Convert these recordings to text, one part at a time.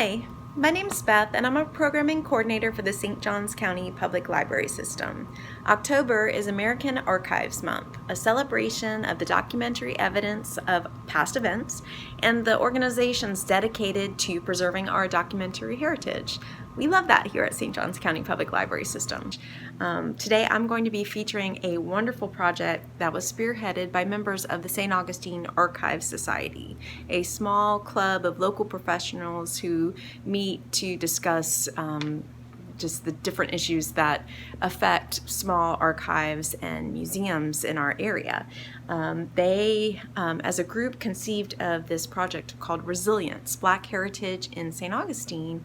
Hi, my name's Beth, and I'm a programming coordinator for the St. Johns County Public Library System. October is American Archives Month, a celebration of the documentary evidence of past events and the organizations dedicated to preserving our documentary heritage. We love that here at St. Johns County Public Library System. Today I'm going to be featuring a wonderful project that was spearheaded by members of the St. Augustine Archives Society, a small club of local professionals who meet to discuss just the different issues that affect small archives and museums in our area. They, as a group, conceived of this project called Resilience, Black Heritage in St. Augustine,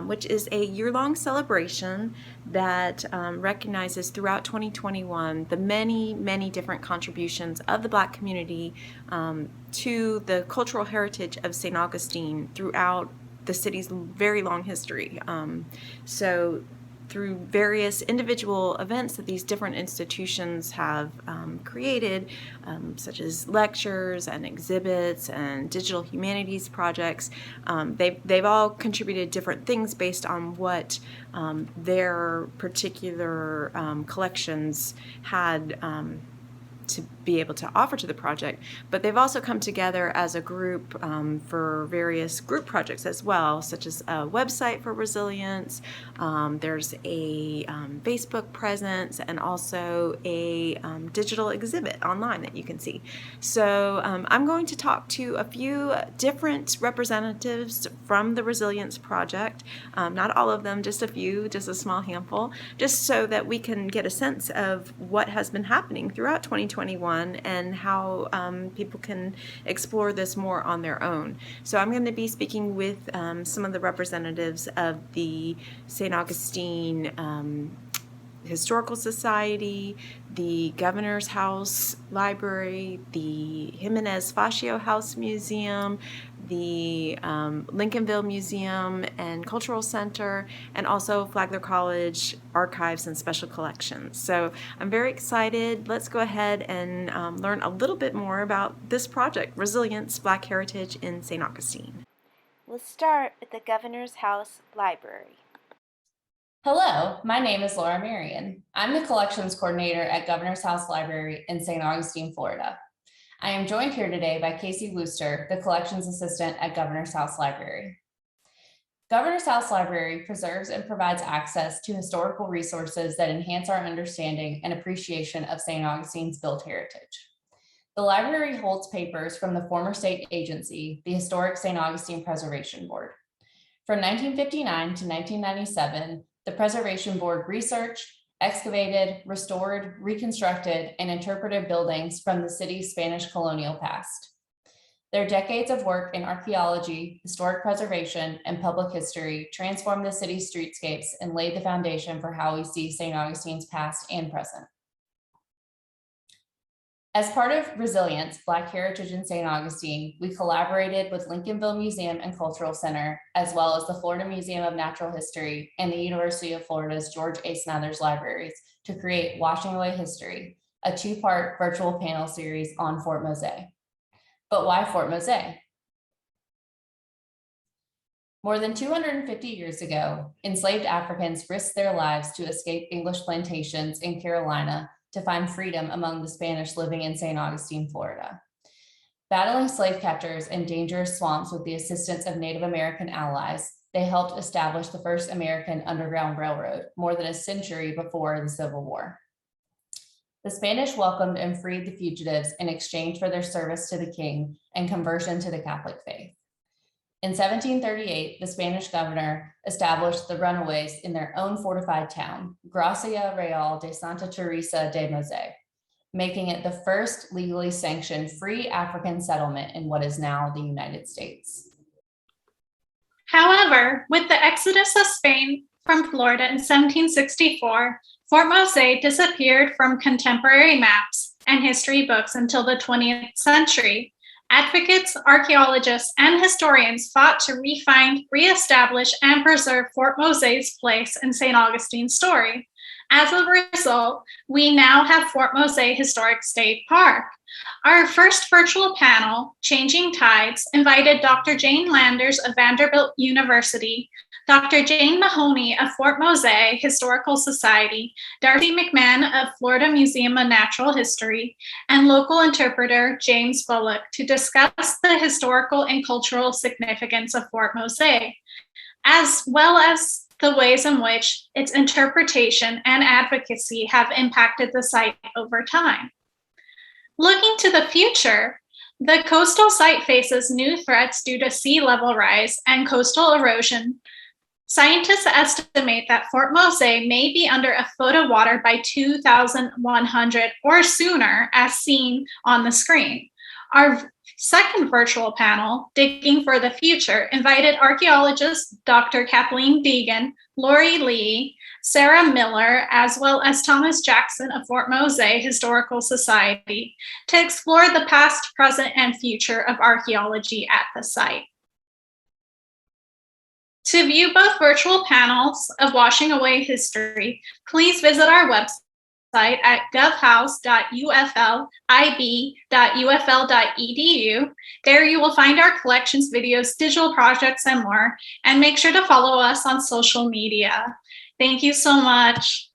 which is a year-long celebration that recognizes throughout 2021 the many, many different contributions of the Black community to the cultural heritage of St. Augustine throughout the city's very long history. So through various individual events that these different institutions have created, such as lectures and exhibits and digital humanities projects, they've all contributed different things based on what their particular collections had to be able to offer to the project, but they've also come together as a group for various group projects as well, such as a website for resilience. There's a Facebook presence and also a digital exhibit online that you can see. So I'm going to talk to a few different representatives from the Resilience Project, not all of them, just a few, just a small handful, just so that we can get a sense of what has been happening throughout 2021 and how people can explore this more on their own. So I'm going to be speaking with some of the representatives of the St. Augustine Historical Society, the Governor's House Library, the Ximenez-Fatio House Museum, the Lincolnville Museum and Cultural Center, and also Flagler College Archives and Special Collections. So I'm very excited. Let's go ahead and learn a little bit more about this project, Resilience, Black Heritage in St. Augustine. We'll start with the Governor's House Library. Hello, my name is Laura Marion. I'm the collections coordinator at Governor's House Library in St. Augustine, Florida. I am joined here today by Casey Wooster, the collections assistant at Governor's House Library. Governor's House Library preserves and provides access to historical resources that enhance our understanding and appreciation of St. Augustine's built heritage. The library holds papers from the former state agency, the Historic St. Augustine Preservation Board. From 1959 to 1997, the Preservation Board researched, excavated, restored, reconstructed, and interpreted buildings from the city's Spanish colonial past. Their decades of work in archaeology, historic preservation, and public history transformed the city's streetscapes and laid the foundation for how we see St. Augustine's past and present. As part of Resilience, Black Heritage in St. Augustine, we collaborated with Lincolnville Museum and Cultural Center, as well as the Florida Museum of Natural History and the University of Florida's George A. Smathers Libraries to create Washing Away History, a two-part virtual panel series on Fort Mose. But why Fort Mose? More than 250 years ago, enslaved Africans risked their lives to escape English plantations in Carolina to find freedom among the Spanish living in St. Augustine, Florida. Battling slave catchers in dangerous swamps with the assistance of Native American allies, they helped establish the first American Underground Railroad more than a century before the Civil War. The Spanish welcomed and freed the fugitives in exchange for their service to the king and conversion to the Catholic faith. In 1738, the Spanish governor established the runaways in their own fortified town, Gracia Real de Santa Teresa de Mose, making it the first legally sanctioned free African settlement in what is now the United States. However, with the exodus of Spain from Florida in 1764, Fort Mose disappeared from contemporary maps and history books until the 20th century. Advocates, archaeologists, and historians fought to refine, reestablish, and preserve Fort Mose's place in St. Augustine's story. As a result, we now have Fort Mose Historic State Park, Our first virtual panel, Changing Tides, invited Dr. Jane Landers of Vanderbilt University, Dr. Jane Mahoney of Fort Mose Historical Society, Darcy McMahon of Florida Museum of Natural History, and local interpreter James Bullock to discuss the historical and cultural significance of Fort Mose, as well as the ways in which its interpretation and advocacy have impacted the site over time. Looking to the future, the coastal site faces new threats due to sea level rise and coastal erosion. Scientists estimate that Fort Mose may be under a foot of water by 2100 or sooner, as seen on the screen. Our second virtual panel, Digging for the Future, invited archaeologists Dr. Kathleen Deegan, Lori Lee, Sarah Miller, as well as Thomas Jackson of Fort Mose Historical Society to explore the past, present, and future of archaeology at the site. To view both virtual panels of Washing Away History, please visit our website at govhouse.uflib.ufl.edu. There you will find our collections, videos, digital projects, and more. And make sure to follow us on social media. Thank you so much.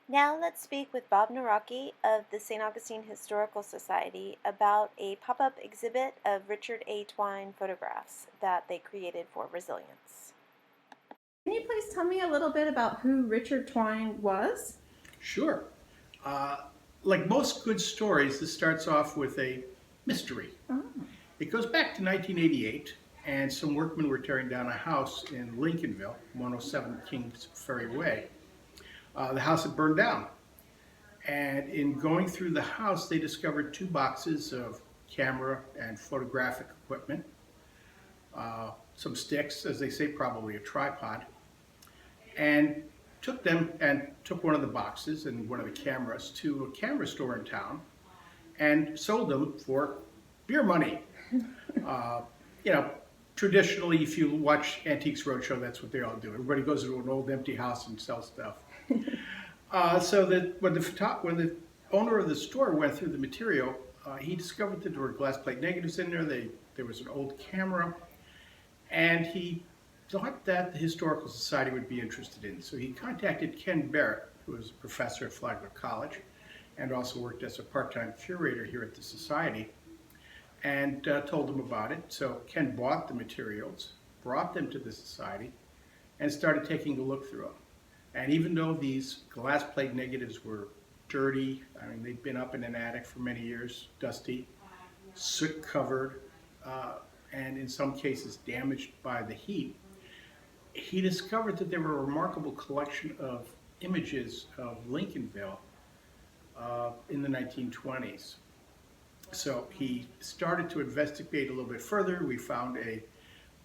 Now let's speak with Bob Naraki of the St. Augustine Historical Society about a pop-up exhibit of Richard A. Twine photographs that they created for Resilience. Can you please tell me a little bit about who Richard Twine was? Sure. Like most good stories, this starts off with a mystery. Oh. It goes back to 1988, and some workmen were tearing down a house in Lincolnville, 107 Kings Ferry Way. The house had burned down, and in going through the house, they discovered 2 boxes of camera and photographic equipment, some sticks, as they say, probably a tripod, and took one of the boxes and one of the cameras to a camera store in town and sold them for beer money. Traditionally, if you watch Antiques Roadshow, that's what they all do. Everybody goes to an old empty house and sells stuff. So that when the owner of the store went through the material, he discovered that there were glass plate negatives in there. There was an old camera, and he thought that the Historical Society would be interested in. So he contacted Ken Barrett, who was a professor at Flagler College and also worked as a part-time curator here at the Society, and told him about it. So Ken bought the materials, brought them to the Society, and started taking a look through them. And even though these glass plate negatives were dirty, I mean, they'd been up in an attic for many years, dusty, soot covered, and in some cases damaged by the heat, he discovered that there were a remarkable collection of images of Lincolnville in the 1920s. So he started to investigate a little bit further. We found a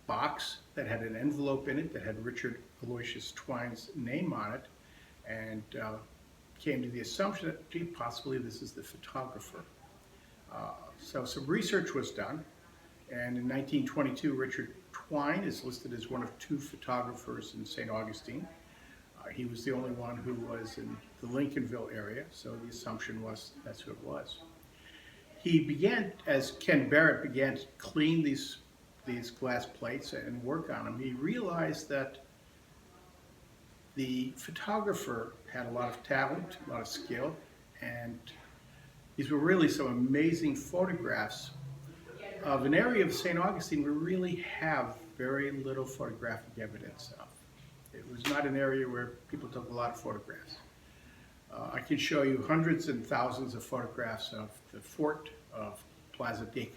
box that had an envelope in it that had Richard Aloysius Twine's name on it, and came to the assumption that, gee, possibly this is the photographer. So some research was done, and in 1922, Richard Twine is listed as one of 2 photographers in St. Augustine. He was the only one who was in the Lincolnville area, so the assumption was that's who it was. He began, as Ken Barrett began to clean these glass plates and work on them, he realized that the photographer had a lot of talent, a lot of skill, and these were really some amazing photographs of an area of St. Augustine we really have very little photographic evidence of. It was not an area where people took a lot of photographs. I can show you hundreds and thousands of photographs of the fort, of Plaza de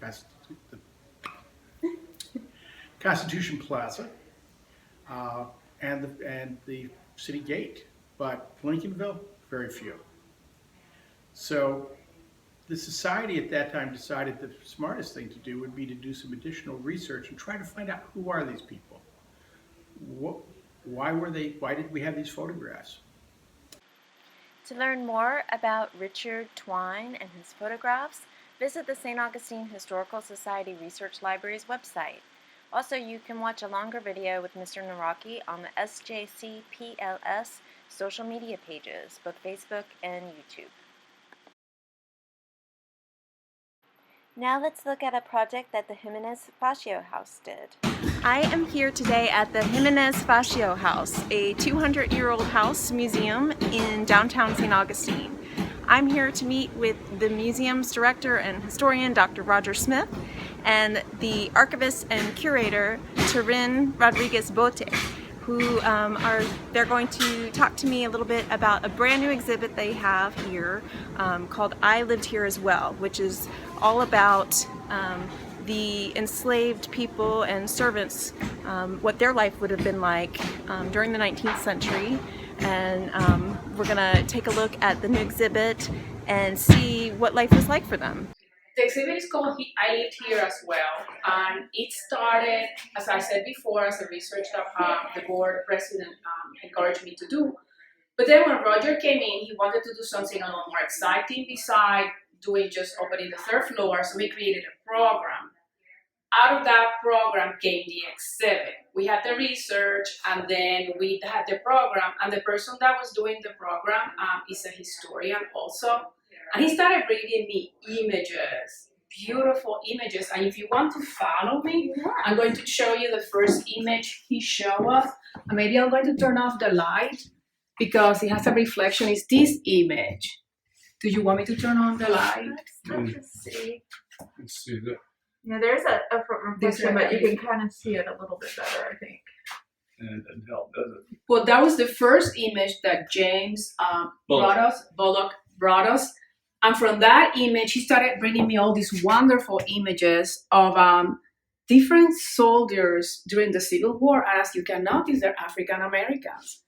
Constitution Plaza, and the city gate, but Lincolnville, very few. So the Society at that time decided the smartest thing to do would be to do some additional research and try to find out, who are these people? Why did we have these photographs? To learn more about Richard Twine and his photographs, visit the St. Augustine Historical Society Research Library's website. Also, you can watch a longer video with Mr. Naraki on the SJCPLS social media pages, both Facebook and YouTube. Now let's look at a project that the Ximenez-Fatio House did. I am here today at the Ximenez-Fatio House, a 200-year-old house museum in downtown St. Augustine. I'm here to meet with the museum's director and historian, Dr. Roger Smith, and the archivist and curator, Taryn Rodriguez-Bote, who they're going to talk to me a little bit about a brand new exhibit they have here called I Lived Here as Well, which is all about the enslaved people and servants, what their life would have been like during the 19th century. And we're gonna take a look at the new exhibit and see what life was like for them. The exhibit is called I Lived Here as Well, and it started, as I said before, as a research that the board president encouraged me to do. But then when Roger came in, he wanted to do something a little more exciting beside doing just opening the third floor, so we created a program. Out of that program came the exhibit. We had the research, and then we had the program, and the person that was doing the program is a historian also. And he started bringing me images, beautiful images. And if you want to follow me, I'm going to show you the first image he showed us. And maybe I'm going to turn off the light because it has a reflection. It's this image. Do you want me to turn on the light? Let's see. Let's see that. Yeah, there's a front reflection, but you can kind of see it a little bit better, I think. And it doesn't help, does it? Well, that was the first image that James Bullock brought us. And from that image, he started bringing me all these wonderful images of different soldiers during the Civil War. And as you can notice, they're African Americans.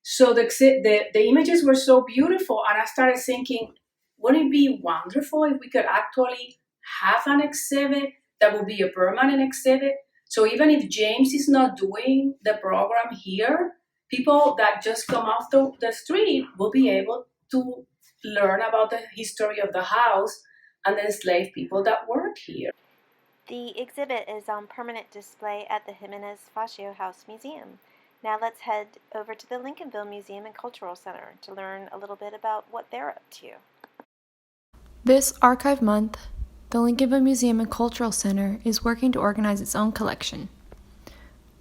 So the images were so beautiful. And I started thinking, wouldn't it be wonderful if we could actually have an exhibit that would be a permanent exhibit? So even if James is not doing the program here, people that just come off the street will be able to learn about the history of the house and the enslaved people that work here. The exhibit is on permanent display at the Ximenez-Fatio House Museum. Now let's head over to the Lincolnville Museum and Cultural Center to learn a little bit about what they're up to. This Archive Month, the Lincolnville Museum and Cultural Center is working to organize its own collection.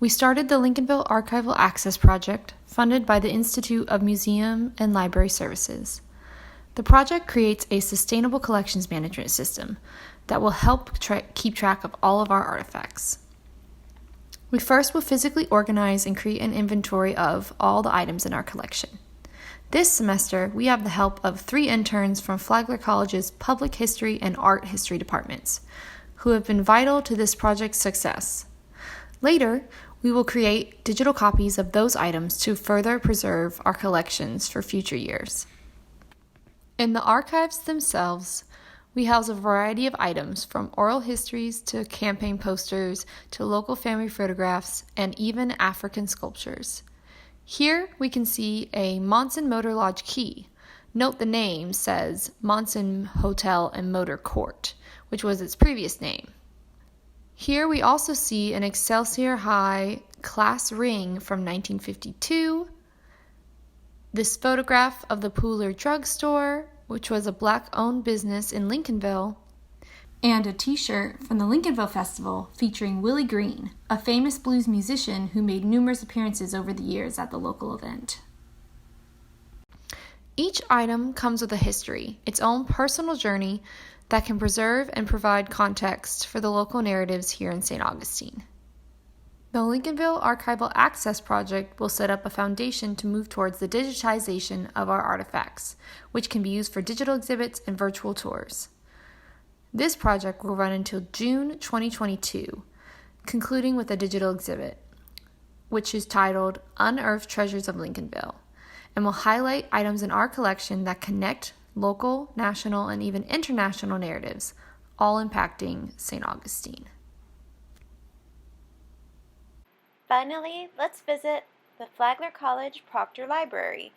We started the Lincolnville Archival Access Project, funded by the Institute of Museum and Library Services. The project creates a sustainable collections management system that will help keep track of all of our artifacts. We first will physically organize and create an inventory of all the items in our collection. This semester, we have the help of 3 interns from Flagler College's Public History and Art History departments, who have been vital to this project's success. Later, we will create digital copies of those items to further preserve our collections for future years. In the archives themselves, we house a variety of items from oral histories to campaign posters to local family photographs and even African sculptures. Here we can see a Monson Motor Lodge key. Note the name says Monson Hotel and Motor Court, which was its previous name. Here we also see an Excelsior High class ring from 1952, this photograph of the Pooler Drug Store, which was a Black-owned business in Lincolnville, and a t-shirt from the Lincolnville Festival featuring Willie Green, a famous blues musician who made numerous appearances over the years at the local event. Each item comes with a history, its own personal journey that can preserve and provide context for the local narratives here in St. Augustine. The Lincolnville Archival Access Project will set up a foundation to move towards the digitization of our artifacts, which can be used for digital exhibits and virtual tours. This project will run until June 2022, concluding with a digital exhibit, which is titled Unearthed Treasures of Lincolnville, and will highlight items in our collection that connect local, national, and even international narratives, all impacting St. Augustine. Finally, let's visit the Flagler College Proctor Library.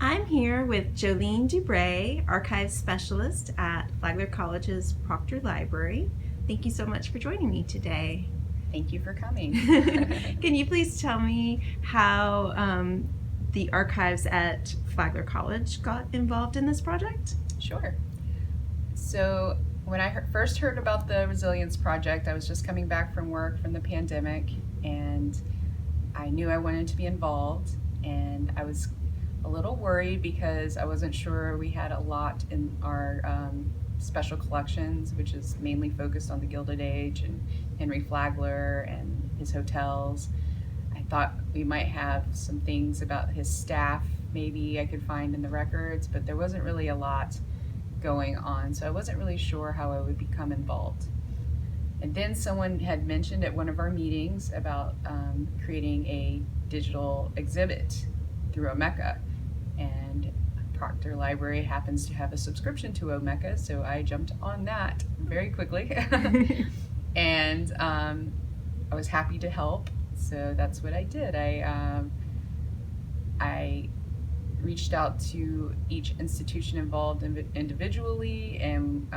I'm here with Jolene Dubray, Archives Specialist at Flagler College's Proctor Library. Thank you so much for joining me today. Thank you for coming. Can you please tell me how the archives at Flagler College got involved in this project? Sure. So When I first heard about the Resilience Project, I was just coming back from work from the pandemic, and I knew I wanted to be involved, and I was a little worried because I wasn't sure we had a lot in our special collections, which is mainly focused on the Gilded Age and Henry Flagler and his hotels. I thought we might have some things about his staff maybe I could find in the records, but there wasn't really a lot going on, so I wasn't really sure how I would become involved. And then someone had mentioned at one of our meetings about creating a digital exhibit through Omeka, and Proctor Library happens to have a subscription to Omeka, so I jumped on that very quickly. And I was happy to help, so that's what I did. I reached out to each institution involved individually, and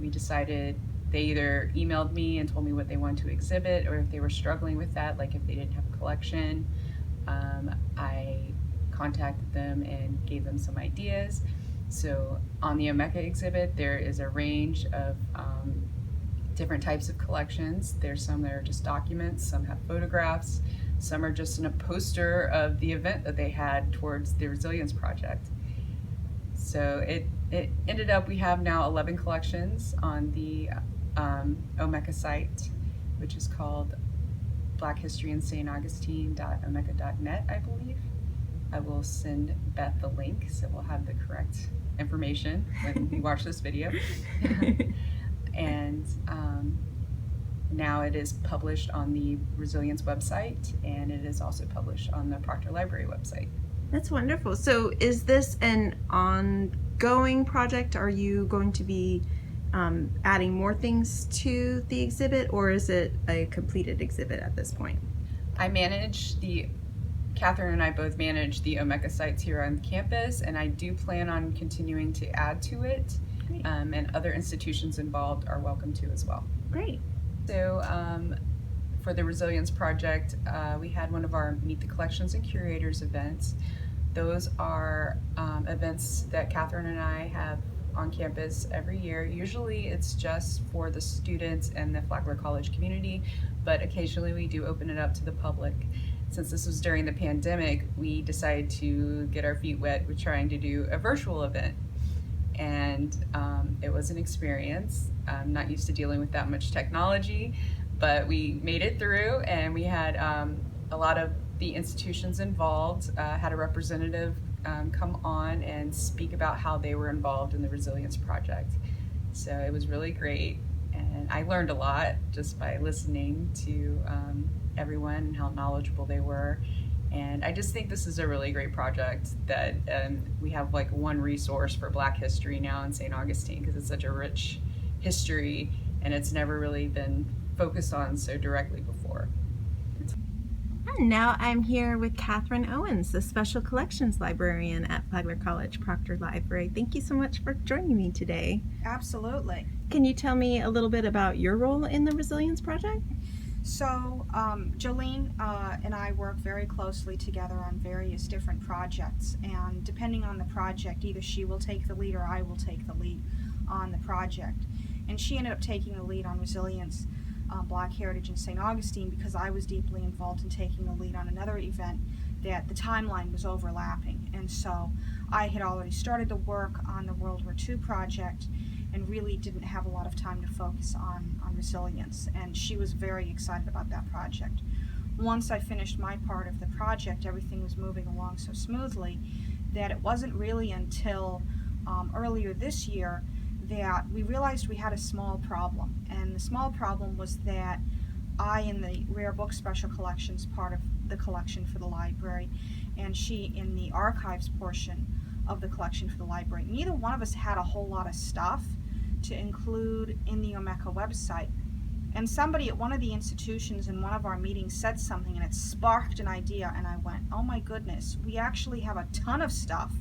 we decided they either emailed me and told me what they wanted to exhibit, or if they were struggling with that, like if they didn't have a collection, I contacted them and gave them some ideas. So on the Omeka exhibit, there is a range of different types of collections. There's some that are just documents, some have photographs, some are just in a poster of the event that they had towards the Resilience Project. So it ended up, we have now 11 collections on the Omeka site, which is called Black History in St. Augustine.omeka.net, I believe. I will send Beth the link, so we'll have the correct information when you watch this video. And now it is published on the Resilience website, and it is also published on the Proctor Library website. That's wonderful. So is this an ongoing project? Are you going to be adding more things to the exhibit, or is it a completed exhibit at this point? Catherine and I both manage the Omeka sites here on campus, and I do plan on continuing to add to it. And other institutions involved are welcome to as well. Great. So for the Resilience Project, we had one of our Meet the Collections and Curators events. Those are events that Catherine and I have on campus every year. Usually it's just for the students and the Flagler College community, but occasionally we do open it up to the public. Since this was during the pandemic, we decided to get our feet wet with trying to do a virtual event. And it was an experience. I'm not used to dealing with that much technology, but we made it through, and we had a lot of the institutions involved had a representative come on and speak about how they were involved in the Resilience Project. So it was really great, and I learned a lot just by listening to everyone and how knowledgeable they were. And I just think this is a really great project that we have like one resource for Black history now in St. Augustine, because it's such a rich history and it's never really been focused on so directly before. And now I'm here with Catherine Owens, the Special Collections Librarian at Flagler College Proctor Library. Thank you so much for joining me today. Absolutely. Can you tell me a little bit about your role in the Resilience Project? So Jolene and I work very closely together on various different projects, and depending on the project, either she will take the lead or I will take the lead on the project. And she ended up taking the lead on Resilience, Black Heritage in St. Augustine, because I was deeply involved in taking the lead on another event that the timeline was overlapping. And so I had already started the work on the World War II project and really didn't have a lot of time to focus on Resilience, and she was very excited about that project. Once I finished my part of the project, everything was moving along so smoothly that it wasn't really until earlier this year that we realized we had a small problem. And the small problem was that I, in the Rare Book Special Collections part of the collection for the library, and she in the archives portion of the collection for the library, neither one of us had a whole lot of stuff to include in the Omeka website. And somebody at one of the institutions in one of our meetings said something, and it sparked an idea, and I went, oh my goodness, we actually have a ton of stuff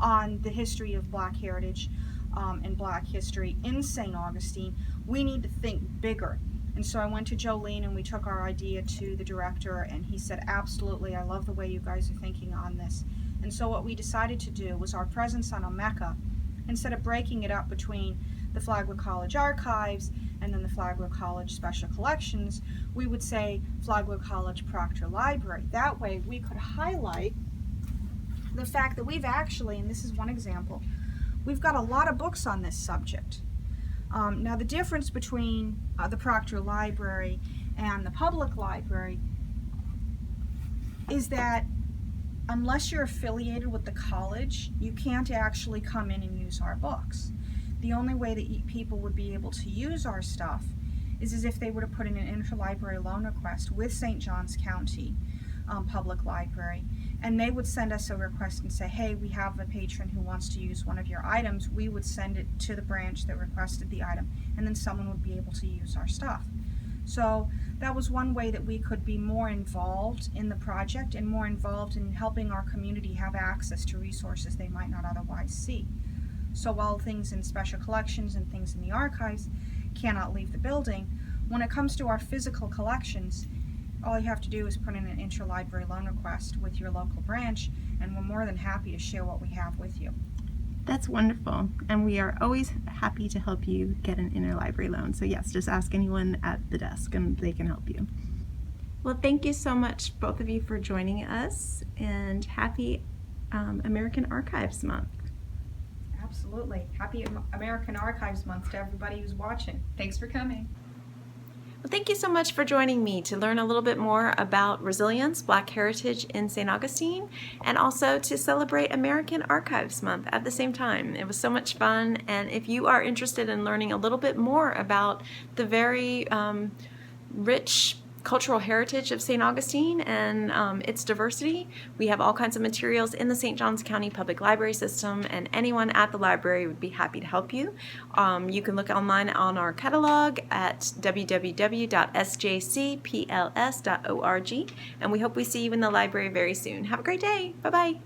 on the history of Black heritage and Black history in St. Augustine. We need to think bigger. And so I went to Jolene and we took our idea to the director, and he said, absolutely, I love the way you guys are thinking on this. And so what we decided to do was our presence on Omeka, instead of breaking it up between the Flagler College Archives, and then the Flagler College Special Collections, we would say Flagler College Proctor Library. That way we could highlight the fact that we've actually, and this is one example, we've got a lot of books on this subject. Now the difference between the Proctor Library and the public library is that unless you're affiliated with the college, you can't actually come in and use our books. The only way that people would be able to use our stuff is as if they were to put in an interlibrary loan request with St. Johns County Public Library, and they would send us a request and say, hey, we have a patron who wants to use one of your items. We would send it to the branch that requested the item, and then someone would be able to use our stuff. So that was one way that we could be more involved in the project and more involved in helping our community have access to resources they might not otherwise see. So while things in special collections and things in the archives cannot leave the building, when it comes to our physical collections, all you have to do is put in an interlibrary loan request with your local branch, and we're more than happy to share what we have with you. That's wonderful, and we are always happy to help you get an interlibrary loan. So yes, just ask anyone at the desk and they can help you. Well, thank you so much, both of you, for joining us, and happy American Archives Month. Absolutely. Happy American Archives Month to everybody who's watching. Thanks for coming. Well, thank you so much for joining me to learn a little bit more about resilience, Black heritage in St. Augustine, and also to celebrate American Archives Month at the same time. It was so much fun, and if you are interested in learning a little bit more about the very rich cultural heritage of St. Augustine and its diversity, we have all kinds of materials in the St. Johns County Public Library system, and anyone at the library would be happy to help you. You can look online on our catalog at www.sjcpls.org, and we hope we see you in the library very soon. Have a great day. Bye-bye.